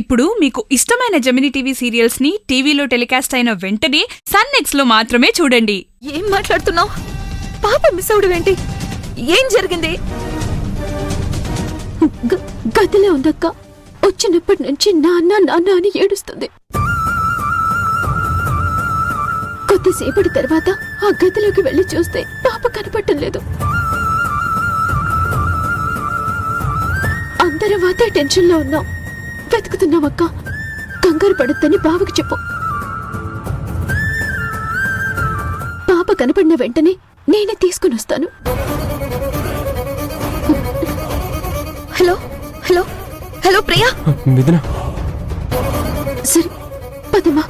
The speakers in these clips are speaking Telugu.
ఇప్పుడు మీకు ఇష్టమైన జెమినీ టీవీ సీరియల్స్ ని టీవీలో టెలికాస్ట్ అయిన వెంటనే సన్ నెక్స్ట్ లో మాత్రమే చూడండి. ఏం మాట్లాడుతున్నావు? పాప మిస్ అవడం ఏంటి? ఏం జరిగింది? గదిలో ఉందక్క. వచ్చినప్పటి నుంచి నాన్న నాన్న అని ఏడుస్తుంది. కొద్దిసేపటి తర్వాత ఆ గదిలోకి వెళ్లి చూస్తే పాప కనపడటం లేదు. అందరం అదే టెన్షన్ లో ఉన్నాం. వెతుకుతున్నామక్క. కంగారు పడొద్దని బావకి చెప్పు. పాప కనపడిన వెంటనే నేనే తీసుకుని వస్తాను. Hello hello hello Priya. మిథున. సరే పదమ్మా.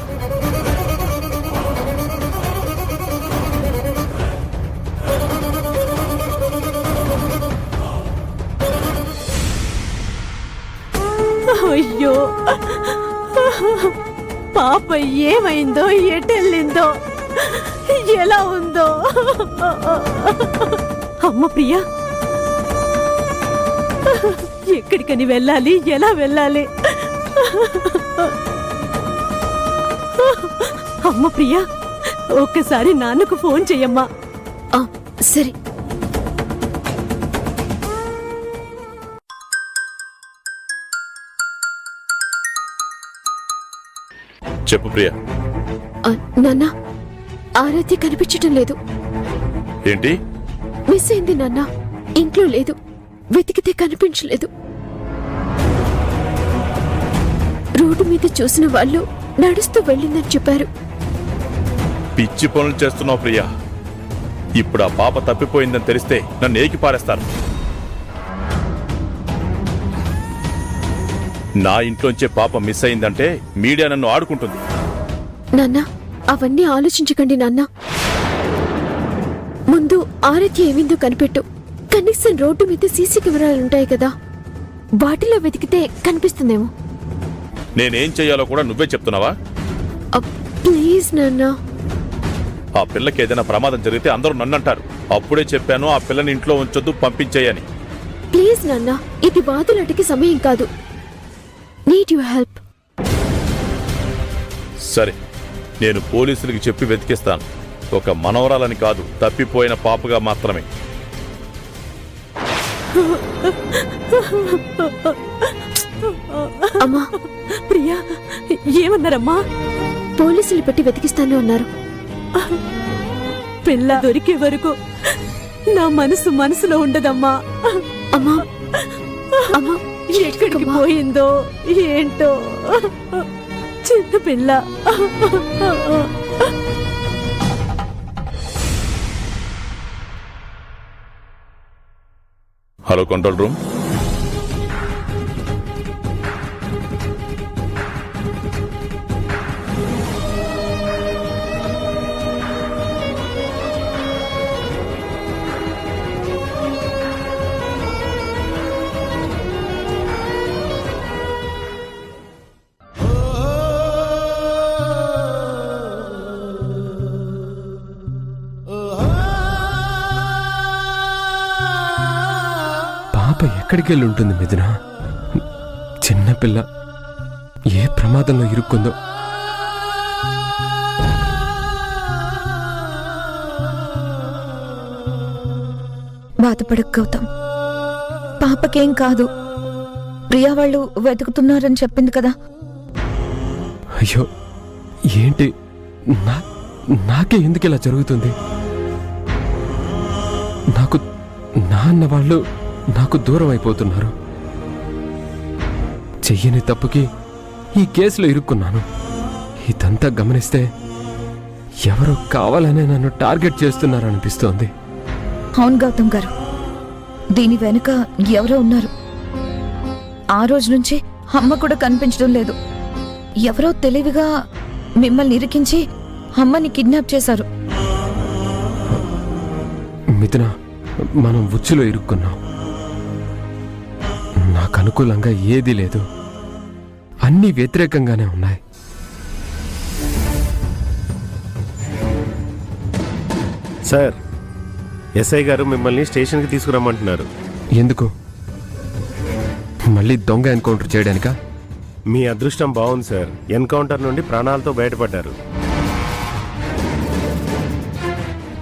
అయ్యో, పాప ఏమైందో, ఎటెళ్ళిందో, ఎలా ఉందో. అమ్మ ప్రియా, ఎక్కడికని వెళ్ళాలి? ఎలా వెళ్ళాలి? అమ్మ ప్రియా, ఒక్కసారి నాన్నకు ఫోన్ చెయ్యమ్మా. సరే. చెప్పు ప్రియా. నాన్న, ఆరాధ్య కనిపించటం లేదు. ఏంటి? మిస్ అయింది నాన్న. ఇంట్లో లేదు. వెతికితే కనిపించలేదు. రోడ్డు మీద చూసిన వాళ్ళు నడుస్తూ వెళ్ళిందని చెప్పారు. పిచ్చి పనులు చేస్తున్నావు ప్రియా. ఇప్పుడు ఆ పాప తప్పిపోయిందని తెలిస్తే నన్ను ఏకి పారేస్తారు. నా ఇంట్లోంచే పాప మిస్ అయిందంటే మీడియా నన్ను ఆడుకుంటుంది. నాన్న, అవన్నీ ఆలోచించకండి నాన్న. ముందు ఆరాధ్య ఏమిందో కనిపెట్టు. కనీసం రోడ్డు మీద సీసీ కెమెరాలుంటాయి కదా, వాటిలో వెతికితే కనిపిస్తుందేమో. నేనేం చెయ్యాలో కూడా నువ్వే చెప్తున్నావా? ప్లీజ్ నాన్న. ఆ పిల్లకి ఏదైనా ప్రమాదం జరిగితే అందరూ నన్నంటారు. అప్పుడే చెప్పాను ఆ పిల్లని ఇంట్లో ఉంచొద్దు, పంపించేయని. ప్లీజ్ నాన్న, ఇది వాదులాటకి సమయం కాదు. Need your help. సరే, నేను పోలీసులకి చెప్పి వెతికిస్తాను. ఒక మనవరాలని కాదు, తప్పిపోయిన పాపగా మాత్రమే. అమ్మా. ప్రియా, ఏమన్నారమ్మా? పోలీసులు పెట్టి వెతికిస్తాను అన్నారు. పిల్ల దొరికే వరకు నా మనసులో ఉండదమ్మా. అమ్మా అమ్మా, ఎక్కడికి పోయిందో ఏంటో చిన్న పిల్ల. Hello, control room. పాప ఎక్కడికి వెళ్ళి ఉంటుంది మిథున? చిన్నపిల్ల ఏ ప్రమాదంలో ఇరుక్కుందో. బాధపడకు గౌతమ్, పాపకేం కాదు. ప్రియా వాళ్ళు వెతుకుతున్నారని చెప్పింది కదా. అయ్యో, ఏంటి నాకే ఎందుకు ఇలా జరుగుతుంది? నాకు నాన్న వాళ్ళు నాకు దూరం అయిపోతున్నారు. చెయ్యని తప్పుకి ఈ కేసులో ఇరుక్కున్నాను. ఇదంతా గమనిస్తే ఎవరో కావాలనే నన్ను టార్గెట్ చేస్తున్నారనిపిస్తోంది. అవును గౌతమ్ గారు, దీని వెనుక ఎవరో ఉన్నారు. ఆ రోజు నుంచి అమ్మ కూడా కనిపించడం లేదు. ఎవరో తెలివిగా మిమ్మల్ని ఇరికించి అమ్మని కిడ్నాప్ చేశారు. మిథున, మనం ఉచ్చులో ఇరుక్కున్నాం. నాకు అనుకూలంగా ఏదీ లేదు. అన్నీ వ్యతిరేకంగానే ఉన్నాయి. సార్, ఎస్ఐ గారు మిమ్మల్ని స్టేషన్కి తీసుకురమ్మంటున్నారు. ఎందుకు? మళ్ళీ దొంగ ఎన్కౌంటర్ చేయడానికా? మీ అదృష్టం బాగుంది సార్. ఎన్కౌంటర్ నుండి ప్రాణాలతో బయటపడ్డారు.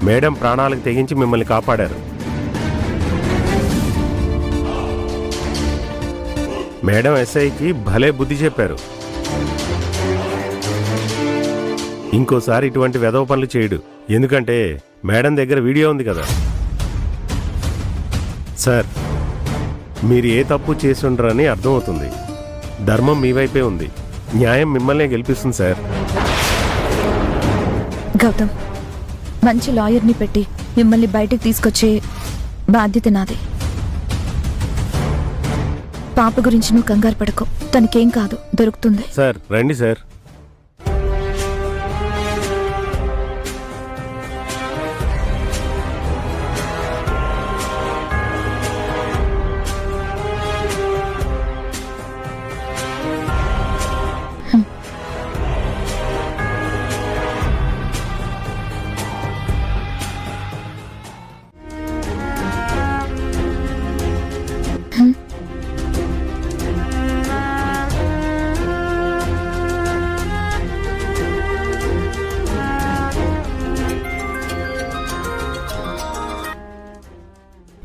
మేడం ప్రాణాలకు తెగించి మిమ్మల్ని కాపాడారు. మేడం ఎస్ఐకి భలే బుద్ధి చెప్పారు. ఇంకోసారి ఇటువంటి వెధవ పనులు చేయడు. ఎందుకంటే మేడం దగ్గర వీడియో ఉంది కదా. సార్, మీరు ఏ తప్పు చేసి ఉండరని అర్థమవుతుంది. ధర్మం మీ వైపే ఉంది. న్యాయం మిమ్మల్నే గెలిపిస్తుంది సార్. గౌతమ్, మంచి లాయర్ని పెట్టి మిమ్మల్ని బయటికి తీసుకొచ్చే బాధ్యత నాది. పాప గురించి నువ్వు కంగారు పడకు. తనకేం కాదు, దొరుకుతుంది. సార్ రండి సార్.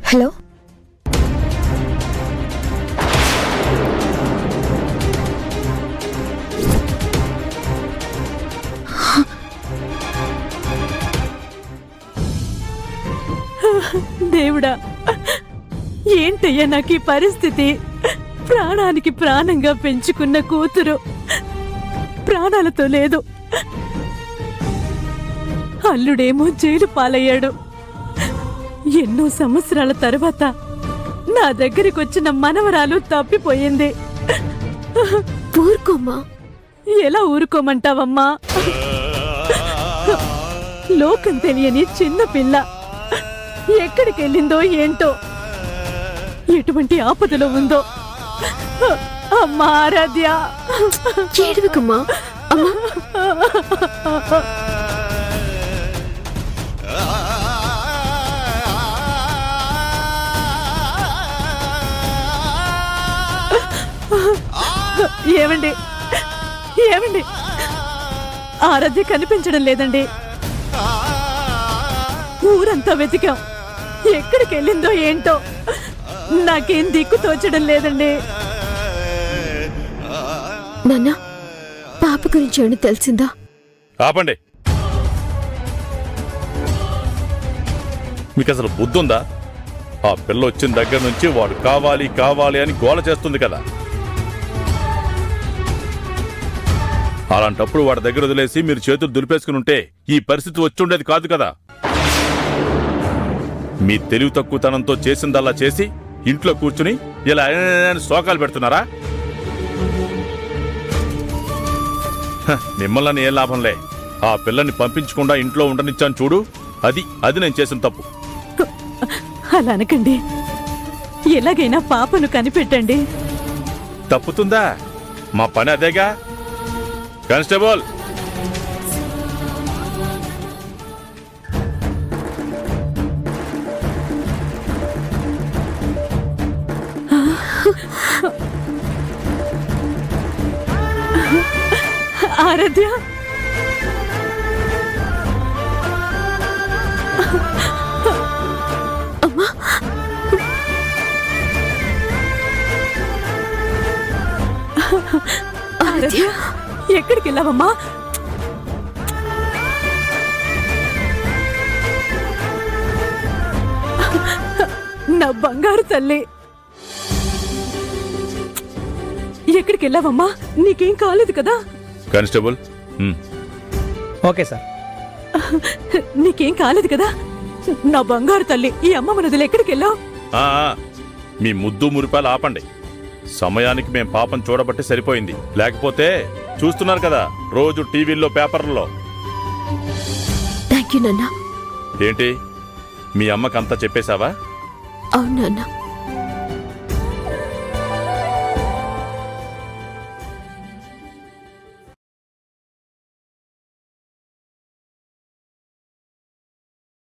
హలో, దేవుడా, ఏంటయ్యా నాకు ఈ పరిస్థితి? ప్రాణానికి ప్రాణంగా పెంచుకున్న కూతురు ప్రాణాలతో లేదు. అల్లుడేమో జైలు పాలయ్యాడు. ఎన్నో సంవత్సరాల తర్వాత నా దగ్గరికి వచ్చిన మనవరాలు తప్పిపోయింది. ఊరుకోమ్మా. ఎలా ఊరుకోమంటావమ్మా? లోకం తెలియని చిన్న పిల్ల ఎక్కడికి వెళ్ళిందో ఏంటో, ఎటువంటి ఆపదలో ఉందో. అమ్మా ఆరాధ్య, ఏడవకమ్మా. అమ్మా, ఏమండి ఏమండి, ఆరాధ్య కనిపించడం లేదండి. ఊరంతా వెతికాం, ఎక్కడికి వెళ్ళిందో ఏంటో. నాకేం దిక్కు తోచడం లేదండి. నాన్న, పాప గురించి ఏమైనా తెలిసిందా? ఆపండి. మీకు అసలు బుద్ధుందా? ఆ పిల్ల వచ్చిన దగ్గర నుంచి వాడు కావాలి కావాలి అని గోల చేస్తుంది కదా. అలాంటప్పుడు వాడి దగ్గర వదిలేసి మీరు చేతులు దులిపేసుకుని ఉంటే ఈ పరిస్థితి వచ్చుండేది కాదు కదా. మీ తెలివి తక్కువతనంతో చేసిందల్లా చేసి ఇంట్లో కూర్చుని ఇలా శోకాలు పెడుతున్నారా? మిమ్మల్ని ఏం లాభంలే. ఆ పిల్లని పంపించకుండా ఇంట్లో ఉండనిచ్చాను చూడు, అది నేను చేసిన తప్పు. అలా అనకండి. ఎలాగైనా పాపను కనిపెట్టండి. తప్పుతుందా? మా పని అదేగా. కానిస్టేబుల్, ఆరాధ్య, అమ్మా, ఆరాధ్య, ఎక్కడికి వెళ్ళావమ్మా? నా బంగారు తల్లి, ఎక్కడికి వెళ్ళావమ్మా? నీకేం కాలేదు కదా? కానిస్టేబుల్. Okay sir. నీకేం కాలేదు కదా? నా బంగారు తల్లి, ఈ అమ్మ మనదులు ఎక్కడికి వెళ్ళావు? మీ ముద్దు మురిపాలు ఆపండి. సమయానికి మేం పాపం చూడబట్టి సరిపోయింది. లేకపోతే చూస్తున్నారు కదా రోజు టీవీల్లో పేపర్లలో. థ్యాంక్ యూ నాన్న. ఏంటి, మీ అమ్మకంతా చెప్పేశావా? అవును నాన్న.